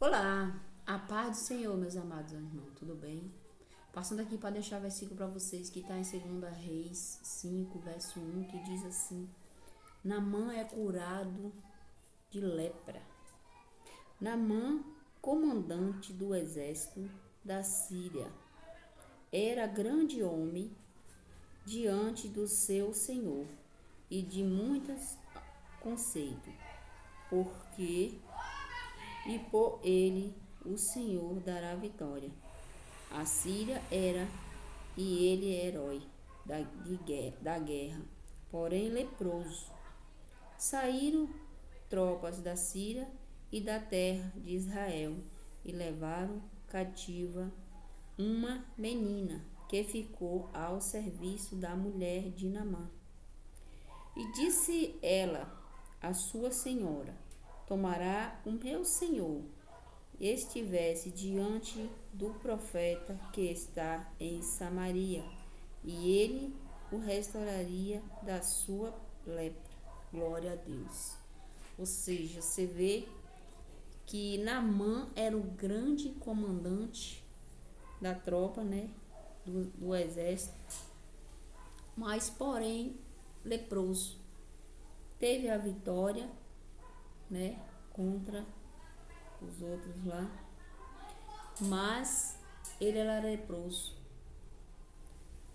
Olá, a paz do Senhor, meus amados irmãos, tudo bem? Passando aqui para deixar o versículo para vocês que está em 2 Reis 5, verso 1, que diz assim: Naamã é curado de lepra. Naamã, comandante do exército da Síria, era grande homem diante do seu senhor e de muitos conceitos, porque e por ele o Senhor dará vitória. A Síria era e ele é herói da guerra, porém leproso. Saíram tropas da Síria e da terra de Israel e levaram cativa uma menina que ficou ao serviço da mulher de Naamã. E disse ela à sua senhora: Tomará o meu senhor estivesse diante do profeta que está em Samaria, e ele o restauraria da sua lepra. Glória a Deus. Ou seja, você vê que Naamã era o grande comandante da tropa, né, do exército, mas porém leproso. Teve a vitória, né, contra os outros lá, mas ele era leproso.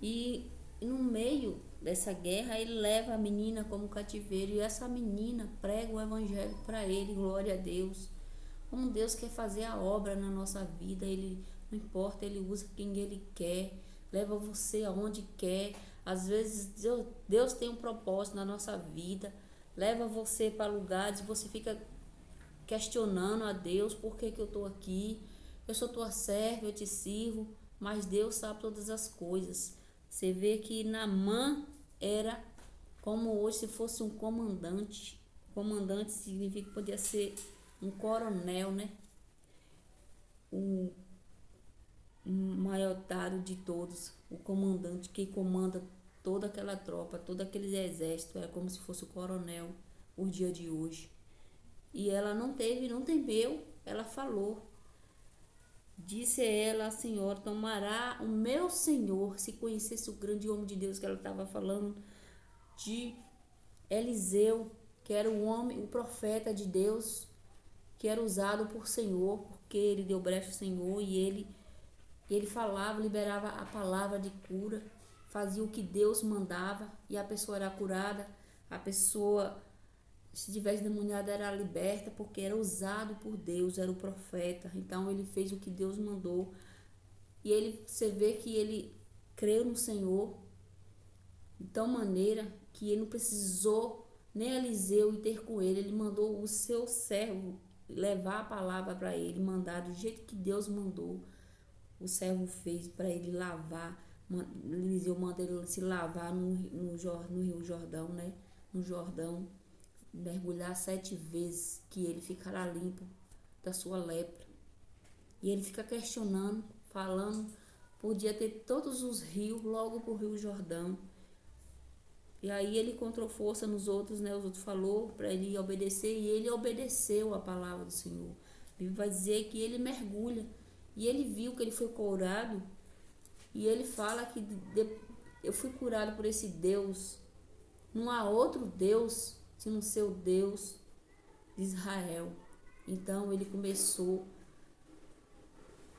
E no meio dessa guerra ele leva a menina como cativeiro, e essa menina prega o evangelho para ele. Glória a Deus. Como Deus quer fazer a obra na nossa vida, ele não importa, ele usa quem ele quer, leva você aonde quer. Às vezes Deus tem um propósito na nossa vida, leva você para lugares, você fica questionando a Deus: por que eu estou aqui? Eu sou tua serva, eu te sirvo, mas Deus sabe todas as coisas. Você vê que Naamã era como hoje se fosse um comandante. Comandante significa que podia ser um coronel, né? O maiortário de todos, o comandante que comanda toda aquela tropa, todo aquele exército, era como se fosse o coronel por dia de hoje. E ela não temeu, ela falou. Disse ela à senhora: Tomará o meu senhor. Se conhecesse o grande homem de Deus que ela estava falando, de Eliseu, que era o homem, o profeta de Deus, que era usado por Senhor, porque ele deu brecha ao Senhor, e ele falava, liberava a palavra de cura, fazia o que Deus mandava, e a pessoa era curada. A pessoa, se tivesse demoniado, era liberta, porque era usado por Deus, era o profeta. Então ele fez o que Deus mandou. E você vê que ele creu no Senhor de tal maneira que ele não precisou nem Eliseu ir ter com ele. Ele mandou o seu servo levar a palavra para ele, mandar do jeito que Deus mandou. O servo fez para ele lavar. Eliseu manda ele se lavar no Rio Jordão, né? No Jordão, mergulhar 7 vezes, que ele ficará limpo da sua lepra. E ele fica questionando, falando, podia ter todos os rios logo pro Rio Jordão. E aí ele encontrou força nos outros, né? Os outros falou para ele obedecer, e ele obedeceu a palavra do Senhor. A Bíblia vai dizer que ele mergulha, e ele viu que ele foi curado, e ele fala que eu fui curado por esse Deus. Não há outro Deus senão seu Deus de Israel. Então ele começou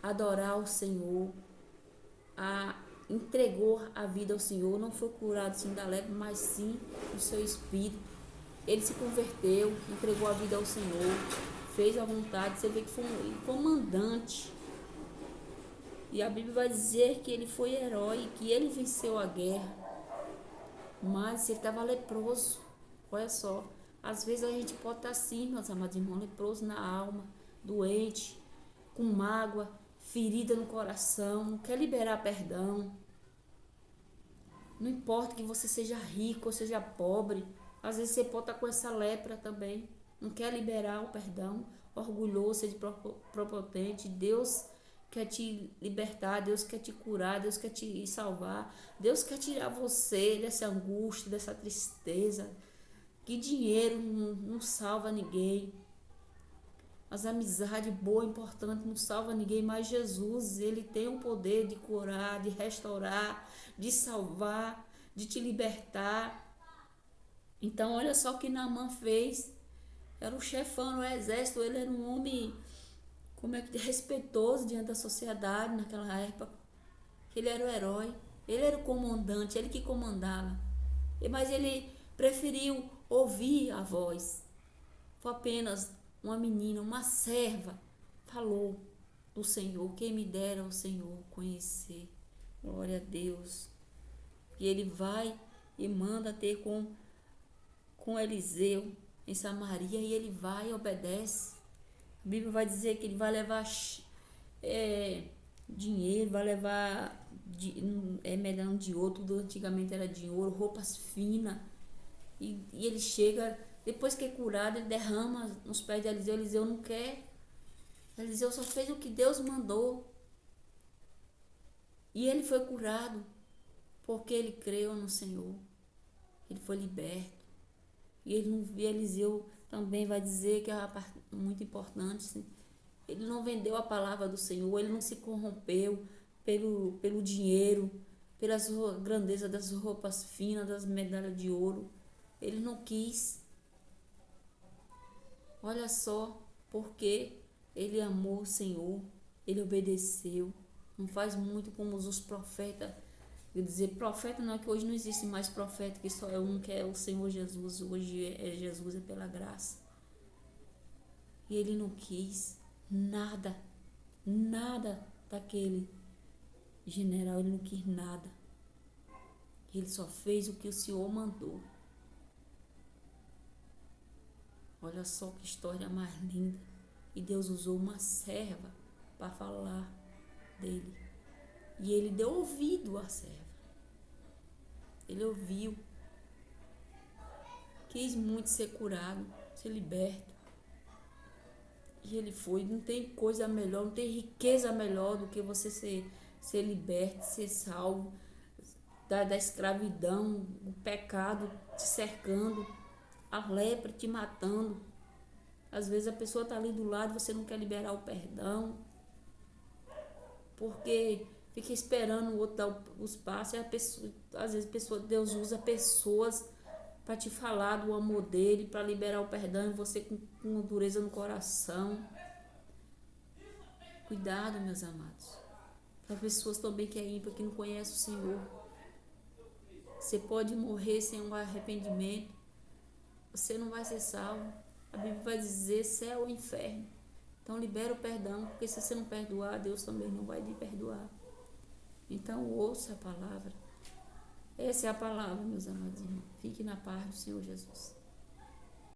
a adorar o Senhor, entregou a vida ao Senhor. Não foi curado sim da lepra, mas sim do seu espírito. Ele se converteu, entregou a vida ao Senhor, fez a vontade. Você vê que foi um comandante. E a Bíblia vai dizer que ele foi herói, que ele venceu a guerra. Mas ele estava leproso. Olha só, às vezes a gente pode estar assim, meus amados irmãos, leproso na alma, doente, com mágoa, ferida no coração, não quer liberar perdão. Não importa que você seja rico ou seja pobre, às vezes você pode estar com essa lepra também, não quer liberar o perdão, orgulhoso, seja prepotente. Deus quer te libertar, Deus quer te curar, Deus quer te salvar, Deus quer tirar você dessa angústia, dessa tristeza. Que dinheiro não salva ninguém. as amizades boas, importantes, não salva ninguém, mas Jesus, ele tem o poder de curar, de restaurar, de salvar, de te libertar. Então, olha só o que Naamã fez. Era o chefão do exército, ele era um homem, como é que respeitoso diante da sociedade naquela época. Ele era o herói, ele era o comandante, ele que comandava. Mas ele preferiu ouvir a voz. Foi apenas uma menina, uma serva, falou do Senhor. Quem me dera o Senhor conhecer. Glória a Deus. E ele vai e manda ter com Eliseu em Samaria, e ele vai e obedece. A Bíblia vai dizer que ele vai levar dinheiro, vai levar medalhão de ouro, tudo antigamente era de ouro, roupas finas. E ele chega, depois que é curado, ele derrama nos pés de Eliseu. Eliseu não quer. Eliseu só fez o que Deus mandou. E ele foi curado, porque ele creu no Senhor. Ele foi liberto. E ele não via. Eliseu também vai dizer que é uma parte muito importante. Assim, ele não vendeu a palavra do Senhor, ele não se corrompeu pelo dinheiro, pelas grandezas das roupas finas, das medalhas de ouro. Ele não quis. Olha só, porque ele amou o Senhor, ele obedeceu. Não faz muito como os profetas. Quer dizer, profeta não é que hoje não existe mais profeta, que só é um, que é o Senhor Jesus. Hoje é Jesus, é pela graça. E ele não quis nada daquele general, ele não quis nada. Ele só fez o que o Senhor mandou. Olha só que história mais linda. E Deus usou uma serva para falar dele. E ele deu ouvido à serva. Ele ouviu. Quis muito ser curado, ser liberto. E ele foi. Não tem coisa melhor, não tem riqueza melhor do que você ser liberto, ser salvo da escravidão, o pecado te cercando, a lepra te matando. Às vezes a pessoa está ali do lado, você não quer liberar o perdão, porque fica esperando o outro dar os passos. E a pessoa, às vezes Deus usa pessoas para te falar do amor dele, para liberar o perdão, e você com dureza no coração. Cuidado, meus amados. Para pessoas também que é ímpio, que não conhecem o Senhor. Você pode morrer sem um arrependimento. Você não vai ser salvo. A Bíblia vai dizer céu ou inferno. Então libera o perdão, porque se você não perdoar, Deus também não vai lhe perdoar. Então ouça a palavra. Essa é a palavra, meus amados irmãos. Fique na paz do Senhor Jesus.